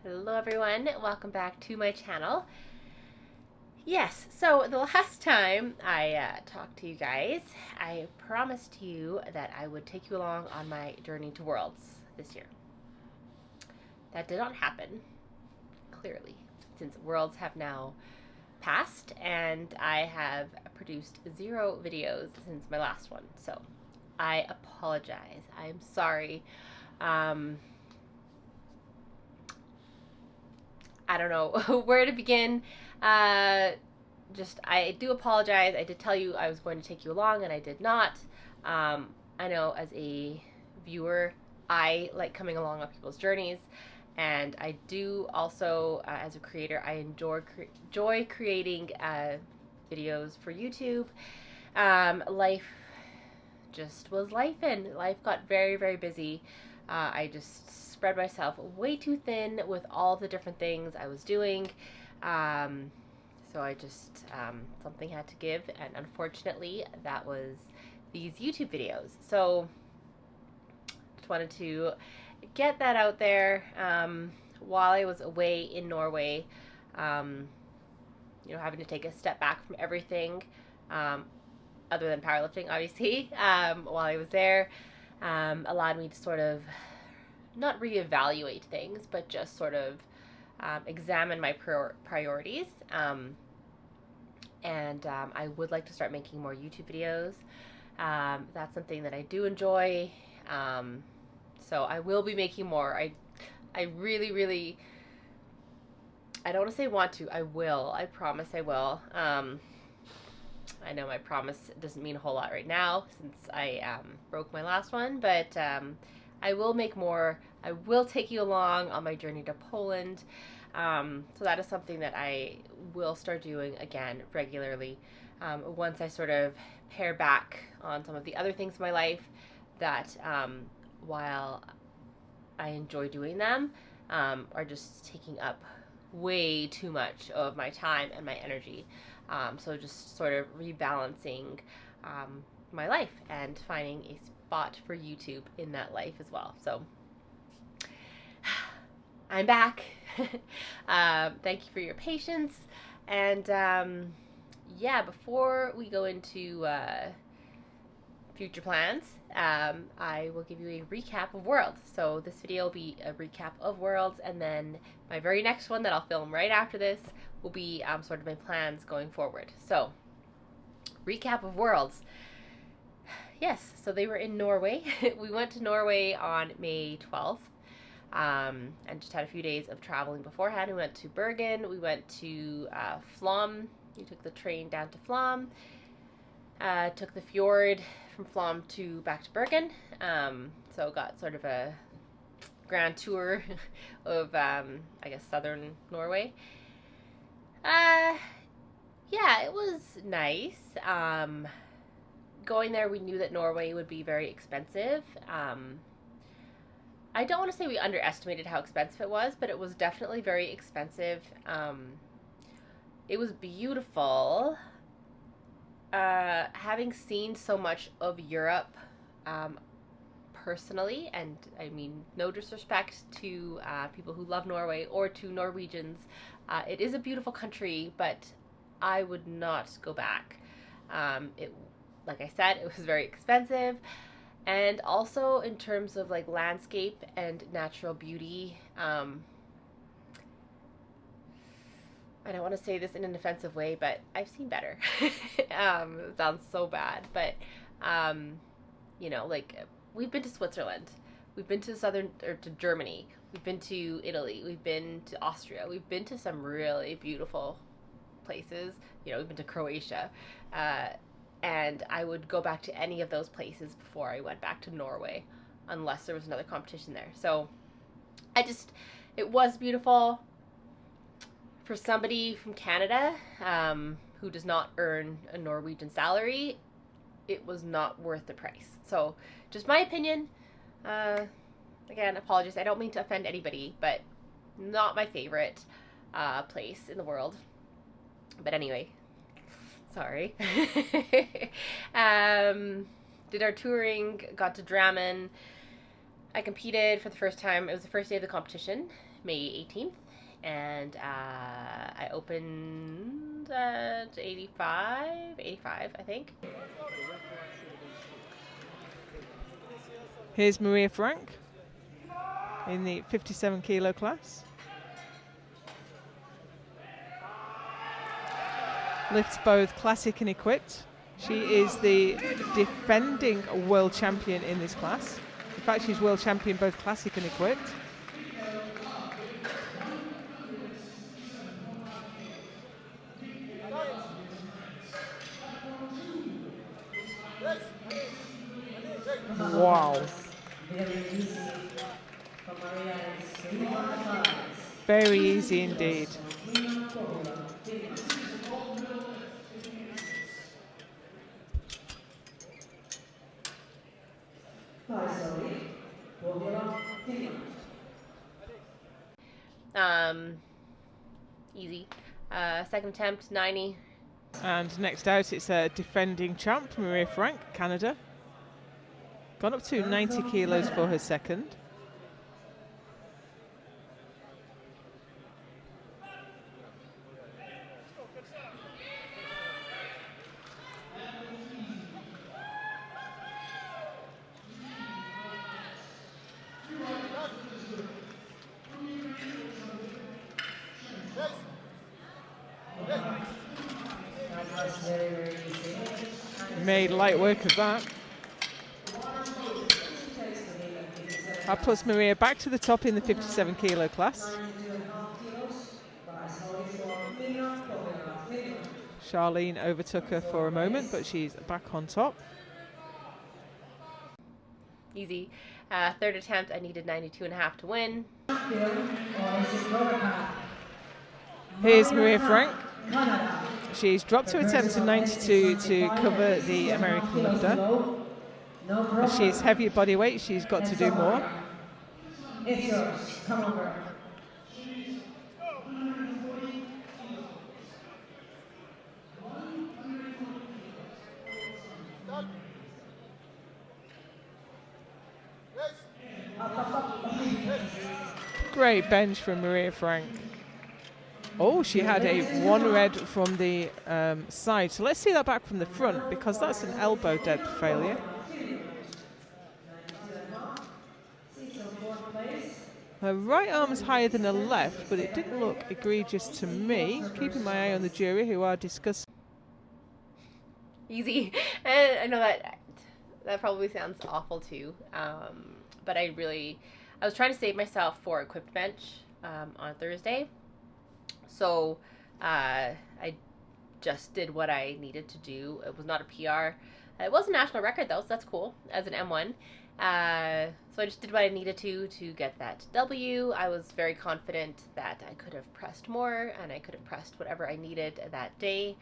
Hello everyone, welcome back to my channel. Yes, so the last time I talked to you guys, I promised you that I would take you along on my journey to Worlds this year. That did not happen, clearly, since Worlds have now passed and I have produced 0 videos since my last one. So I apologize. I'm sorry. I don't know where to begin. I do apologize. I did tell you I was going to take you along, and I did not. I know as a viewer, I like coming along on people's journeys, and I do also, as a creator, I enjoy creating videos for YouTube. Life just was life, and life got very, very busy. I just spread myself way too thin with all the different things I was doing. So I just, something had to give, and unfortunately, that was these YouTube videos. So just wanted to get that out there. While I was away in Norway, having to take a step back from everything, other than powerlifting, obviously, while I was there, allowed me to sort of not reevaluate things, but just sort of examine my priorities. I would like to start making more YouTube videos. That's something that I do enjoy. So I will be making more. I really, really, I don't want to say want to. I will. I promise I will. I know my promise doesn't mean a whole lot right now since I broke my last one, but I will make more. I will take you along on my journey to Poland. So that is something that I will start doing again regularly once I sort of pare back on some of the other things in my life that while I enjoy doing them are just taking up way too much of my time and my energy. So just sort of rebalancing my life and finding a spot for YouTube in that life as well. So I'm back. Thank you for your patience. And before we go into future plans, I will give you a recap of Worlds. So this video will be a recap of Worlds, and then my very next one that I'll film right after this will be sort of my plans going forward. So, recap of Worlds. Yes, so they were in Norway. We went to Norway on May 12th. And just had a few days of traveling beforehand. We went to Bergen. We went to Flom. We took the train down to Flom. Took the fjord from Flom back to Bergen. So got sort of a grand tour of, southern Norway. It was nice. Going there, we knew that Norway would be very expensive. I don't want to say we underestimated how expensive it was, but it was definitely very expensive. It was beautiful. Having seen so much of Europe personally, and I mean no disrespect to people who love Norway or to Norwegians, it is a beautiful country, but I would not go back. Like I said, it was very expensive. And also in terms of like landscape and natural beauty, I don't want to say this in an offensive way, but I've seen better. It sounds so bad, but we've been to Switzerland, we've been to to Germany, we've been to Italy, we've been to Austria, we've been to some really beautiful places. We've been to Croatia. And I would go back to any of those places before I went back to Norway, unless there was another competition there. So it was beautiful. For somebody from Canada who does not earn a Norwegian salary, it was not worth the price. So just my opinion. Again, apologies. I don't mean to offend anybody, but not my favorite place in the world. But anyway, sorry. Did our touring, got to Drammen. I competed for the first time. It was the first day of the competition. May 18th, and I opened at 85, I think. Here's Maria Frank in the 57 kilo class. Lifts both classic and equipped. She is the defending world champion in this class. In fact, she's world champion both classic and equipped. Wow. Very easy indeed. Easy. Second attempt, 90. And next out, it's a defending champ, Maria Frank, Canada. Gone up to 90 kilos for her second. Made light work of that. That puts Maria back to the top in the 57 kilo class. Charlene overtook her for a moment, but she's back on top. Easy. Third attempt, I needed 92.5 to win. Here's Maria Frank. She's dropped to attempt a 92 to cover the American lifter. She's heavy at body weight, she's got to do more. It's yours. Come on, girl. Great bench from Maria Frank. Oh, she had a one red from the side. So let's see that back from the front, because that's an elbow depth failure. Her right arm is higher than her left, but it didn't look egregious to me. Keeping my eye on the jury, who are discussing. Easy. And I know that probably sounds awful too, but I was trying to save myself for equipped bench on Thursday. So I just did what I needed to do. It was not a PR. It was a national record though, so that's cool as an M1. So I just did what I needed to get that W. I was very confident that I could have pressed more, and I could have pressed whatever I needed that day.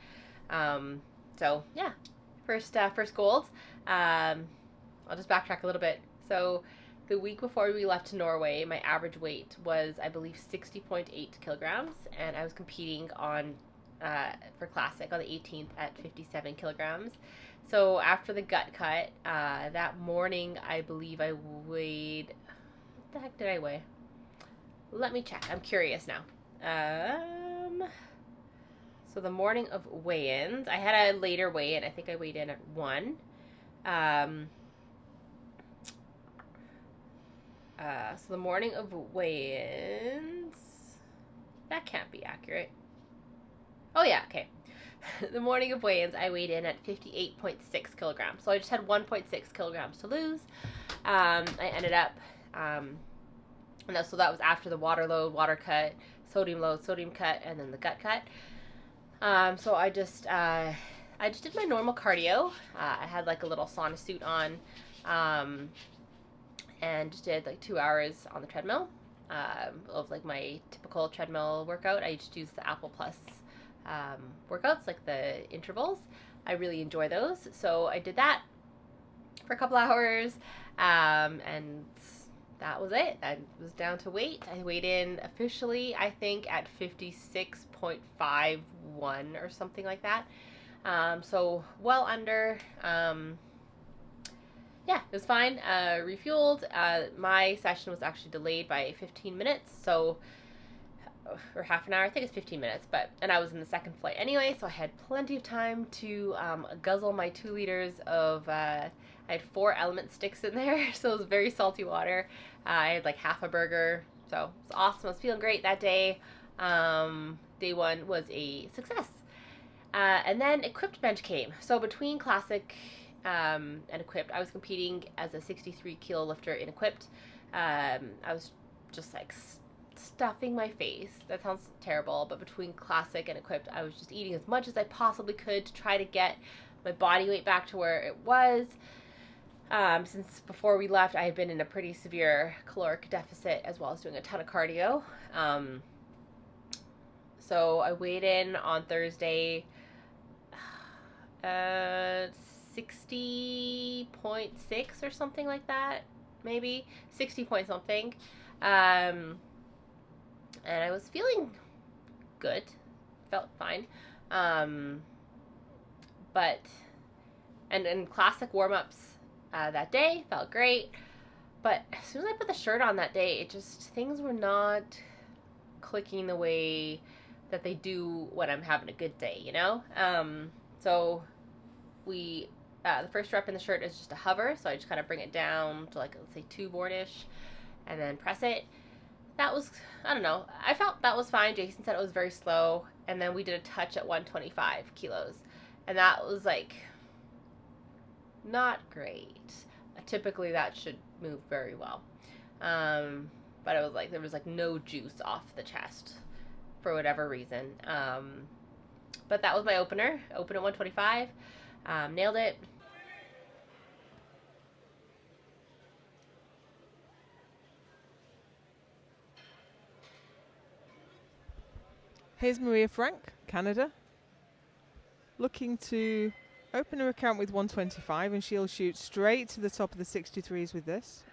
So yeah, first gold. I'll just backtrack a little bit. So the week before we left to Norway, my average weight was, I believe, 60.8 kilograms, and I was competing on for Classic on the 18th at 57 kilograms. So after the gut cut, that morning, I believe I weighed, what the heck did I weigh? Let me check. I'm curious now. So the morning of weigh-ins, I had a later weigh-in. I think I weighed in at 1. So the morning of weigh-ins, that can't be accurate. Oh yeah, okay. The morning of weigh-ins, I weighed in at 58.6 kilograms. So I just had 1.6 kilograms to lose. I ended up, so that was after the water load, water cut, sodium load, sodium cut, and then the gut cut. So I just did my normal cardio. I had like a little sauna suit on, and just did like 2 hours on the treadmill, of like my typical treadmill workout. I just use the Apple Plus workouts, like the intervals. I really enjoy those. So I did that for a couple hours, and that was it. I was down to weight. I weighed in officially, I think, at 56.51 or something like that. So well under, yeah, it was fine. Refueled. My session was actually delayed by 15 minutes, so or half an hour. I think it's 15 minutes, and I was in the second flight anyway, so I had plenty of time to guzzle my 2 liters of. I had 4 element sticks in there, so it was very salty water. I had like half a burger, so it was awesome. I was feeling great that day. Day 1 was a success. And then equipped bench came. So between classic and equipped, I was competing as a 63 kilo lifter in equipped. I was just like stuffing my face. That sounds terrible, but between classic and equipped, I was just eating as much as I possibly could to try to get my body weight back to where it was. Since before we left, I had been in a pretty severe caloric deficit as well as doing a ton of cardio. So I weighed in on Thursday, 60.6 or something like that, maybe 60 point something. And I was feeling good, felt fine. But classic warm-ups that day felt great. But as soon as I put the shirt on that day, things were not clicking the way that they do when I'm having a good day, you know? So the first rep in the shirt is just a hover, so I just kind of bring it down to like, let's say 2 board-ish, and then press it. That was, I don't know, I felt that was fine. Jason said it was very slow, and then we did a touch at 125 kilos, and that was like, not great. Typically that should move very well. But it was like, there was like no juice off the chest for whatever reason. But that was my opener. Open at 125. Nailed it. Here's Maria Frank, Canada, looking to open her account with 125, and she'll shoot straight to the top of the 63s with this.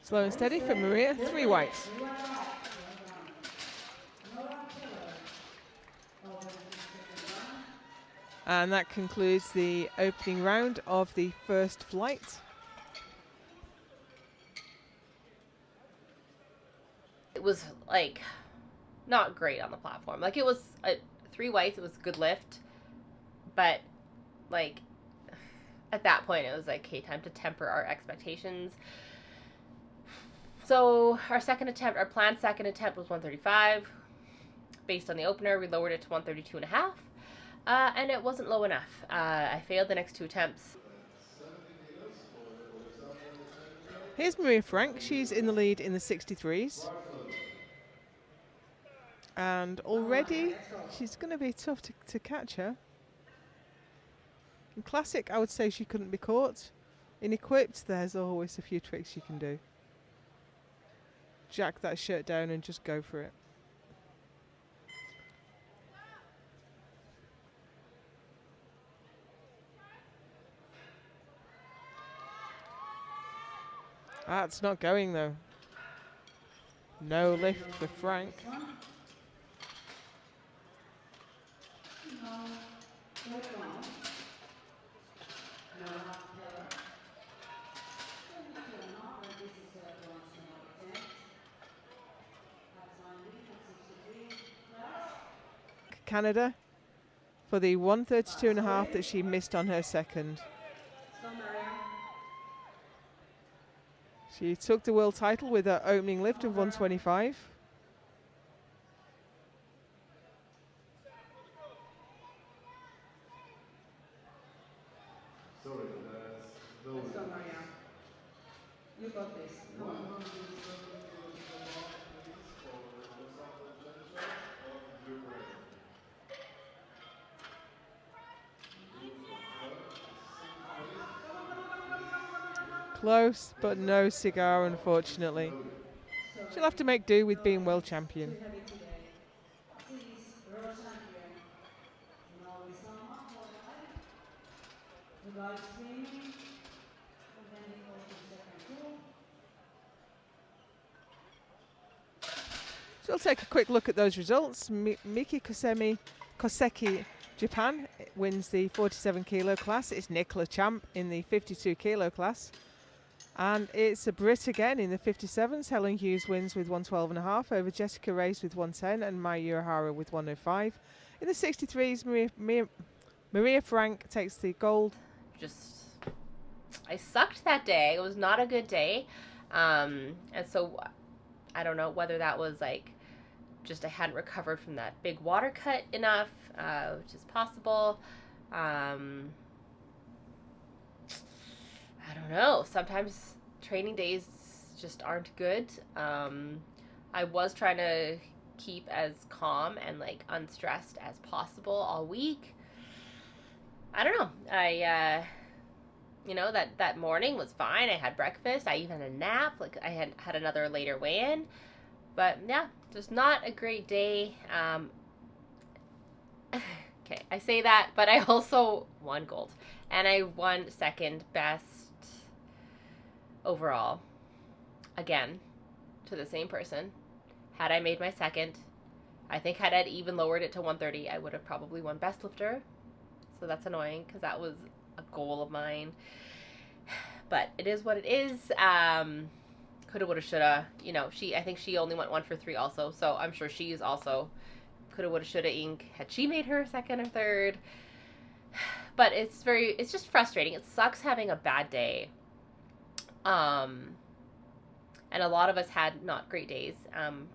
Slow and steady for Maria, 3 whites. And that concludes the opening round of the first flight. It was like not great on the platform. Like, it was 3 whites, it was a good lift, but like at that point it was like, okay, time to temper our expectations. So our planned second attempt was 135. Based on the opener, we lowered it to 132.5. And it wasn't low enough. I failed the next 2 attempts. Here's Maria Frank. She's in the lead in the 63s. And already she's going to be tough to catch her. In classic, I would say she couldn't be caught. In equipped, there's always a few tricks you can do. Jack that shirt down and just go for it. That's not going though. No lift for Frank. Canada for the 132.5 that she missed on her second. She took the world title with her opening lift of 125. You got this. Close, but no cigar, unfortunately. So she'll have to make do with being world champion. So we'll take a quick look at those results. Miki Koseki, Japan, wins the 47 kilo class. It's Nicola Champ in the 52 kilo class. And it's a Brit again in the 57s. Helen Hughes wins with 112.5 over Jessica Reyes with 110 and Maya Uehara with 105. In the 63s, Maria Frank takes the gold. I sucked that day. It was not a good day. And so I don't know whether that was like just I hadn't recovered from that big water cut enough, which is possible. I don't know. Sometimes training days just aren't good. I was trying to keep as calm and like unstressed as possible all week. I don't know. That morning was fine. I had breakfast. I even had a nap. Like I had another later weigh-in. But yeah, just not a great day. Okay, I say that, but I also won gold. And I won second best overall. Again, to the same person. Had I made my second, I think had I even lowered it to 130, I would have probably won best lifter. So that's annoying because that was a goal of mine. But it is what it is. Coulda, woulda, shoulda. I think she only went 1 for 3 also. So I'm sure she's also coulda, woulda, shoulda ink had she made her second or third. But it's just frustrating. It sucks having a bad day. And a lot of us had not great days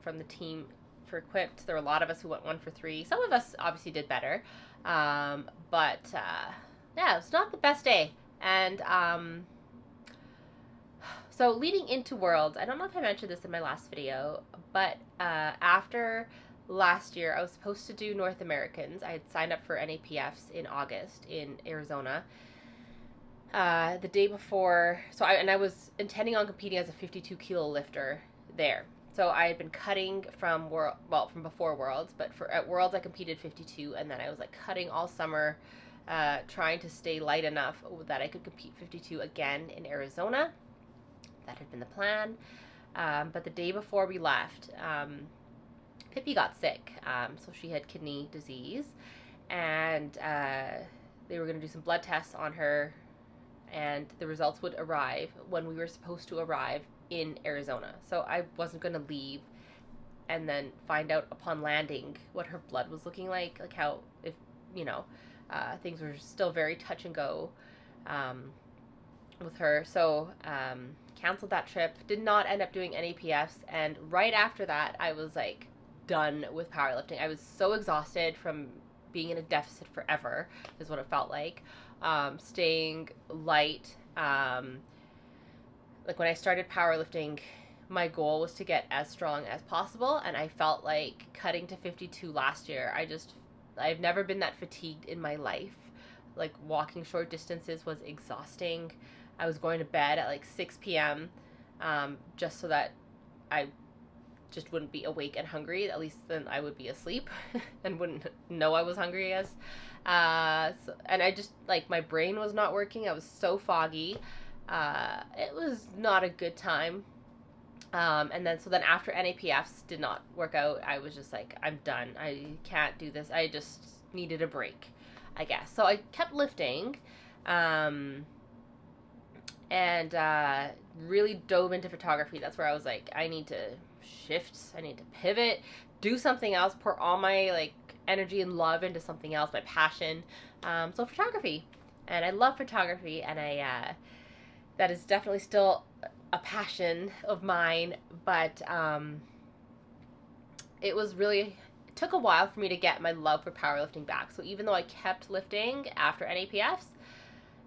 from the team for equipped. There were a lot of us who went 1 for 3. Some of us obviously did better. But it's not the best day. And so leading into Worlds, I don't know if I mentioned this in my last video, but after last year, I was supposed to do North Americans. I had signed up for NAPFs in August in Arizona. The day before, I was intending on competing as a 52 kilo lifter there. So I had been cutting from before Worlds, but at Worlds I competed 52, and then I was like cutting all summer, trying to stay light enough that I could compete 52 again in Arizona. That had been the plan. But the day before we left, Pippi got sick. So she had kidney disease, and they were going to do some blood tests on her, and the results would arrive when we were supposed to arrive in Arizona. So I wasn't going to leave and then find out upon landing what her blood was looking like how, if, things were still very touch and go with her. So canceled that trip, did not end up doing any PFs, and right after that I was like done with powerlifting. I was so exhausted from being in a deficit forever is what it felt like. Staying light. Like when I started powerlifting, my goal was to get as strong as possible, and I felt like cutting to 52 last year, I've never been that fatigued in my life. Like walking short distances was exhausting. I was going to bed at like 6 p.m. Just so that I just wouldn't be awake and hungry. At least then I would be asleep and wouldn't know I was hungry, I guess. And I just, like, my brain was not working. I was so foggy. It was not a good time. And then after NAPFs did not work out, I was just like, I'm done. I can't do this. I just needed a break, I guess. So I kept lifting, and really dove into photography. That's where I was like, I need to shift. I need to pivot, do something else, pour all my like energy and love into something else, my passion. So photography, and I love photography, and that is definitely still a passion of mine, but it took a while for me to get my love for powerlifting back. So even though I kept lifting after NAPFs,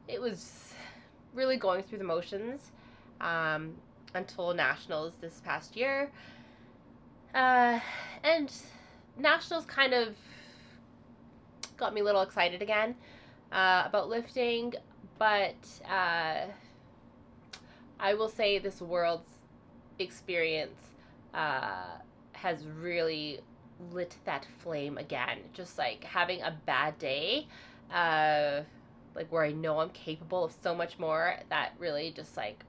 it was really going through the motions until Nationals this past year. And Nationals kind of got me a little excited again about lifting, but I will say this World's experience has really lit that flame again. Just like having a bad day, like where I know I'm capable of so much more, that really just like,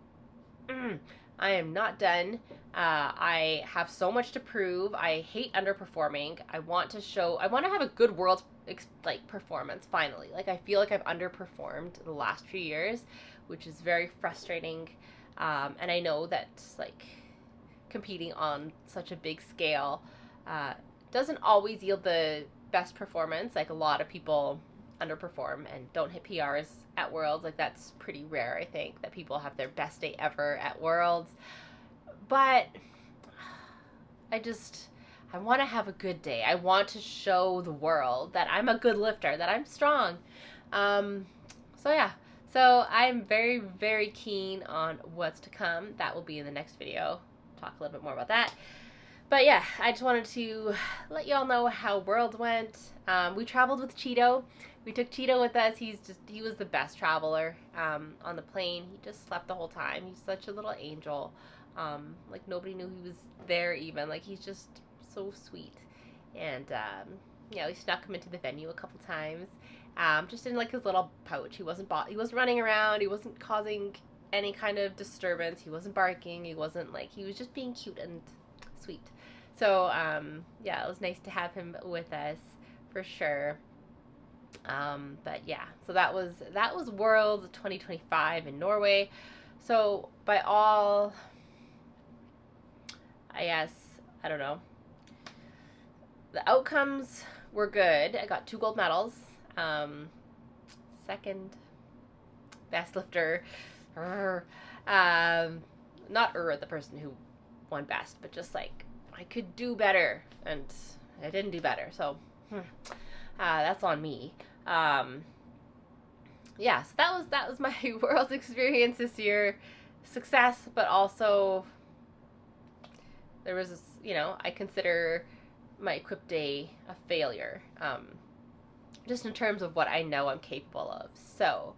I am not done. I have so much to prove. I hate underperforming. I want to have a good world like performance finally. Like I feel like I've underperformed the last few years, which is very frustrating. And I know that like competing on such a big scale doesn't always yield the best performance. Like a lot of people underperform and don't hit PRs at Worlds. Like that's pretty rare, I think, that people have their best day ever at Worlds. But I want to have a good day. I want to show the world that I'm a good lifter, that I'm strong. So yeah. So I'm very, very keen on what's to come. That will be in the next video. Talk a little bit more about that. But yeah, I just wanted to let y'all know how Worlds went. We traveled with Cheeto. We took Cheeto with us. He was the best traveler on the plane. He just slept the whole time. He's such a little angel. Like nobody knew he was there even. Like he's just so sweet. And yeah, we snuck him into the venue a couple times. Just in like his little pouch. He wasn't running around. He wasn't causing any kind of disturbance. He wasn't barking. He was just being cute and sweet. So yeah, it was nice to have him with us for sure. But yeah, so that was Worlds 2025 in Norway. So by all, I guess, I don't know, the outcomes were good. I got 2 gold medals. Second best lifter. Not the person who won best, but just like I could do better and I didn't do better. So that's on me. Yeah, so that was my Worlds experience this year. Success, but also there was, I consider my equip day a failure. Just in terms of what I know I'm capable of. So,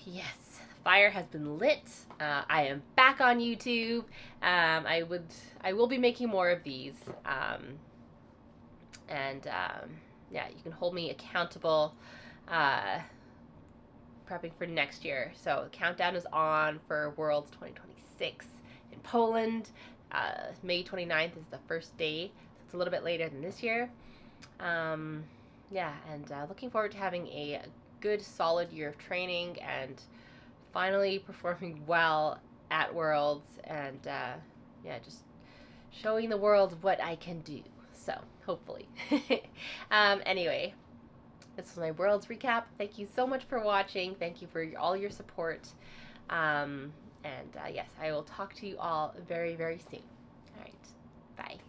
yes, the fire has been lit. I am back on YouTube. I will be making more of these. Yeah, you can hold me accountable. Prepping for next year. So the countdown is on for Worlds 2026 in Poland. May 29th is the first day. So it's a little bit later than this year. Yeah, and looking forward to having a good, solid year of training and finally performing well at Worlds and yeah, just showing the world what I can do. So hopefully. Anyway, this was my Worlds recap. Thank you so much for watching. Thank you for all your support. Yes, I will talk to you all very, very soon. All right. Bye.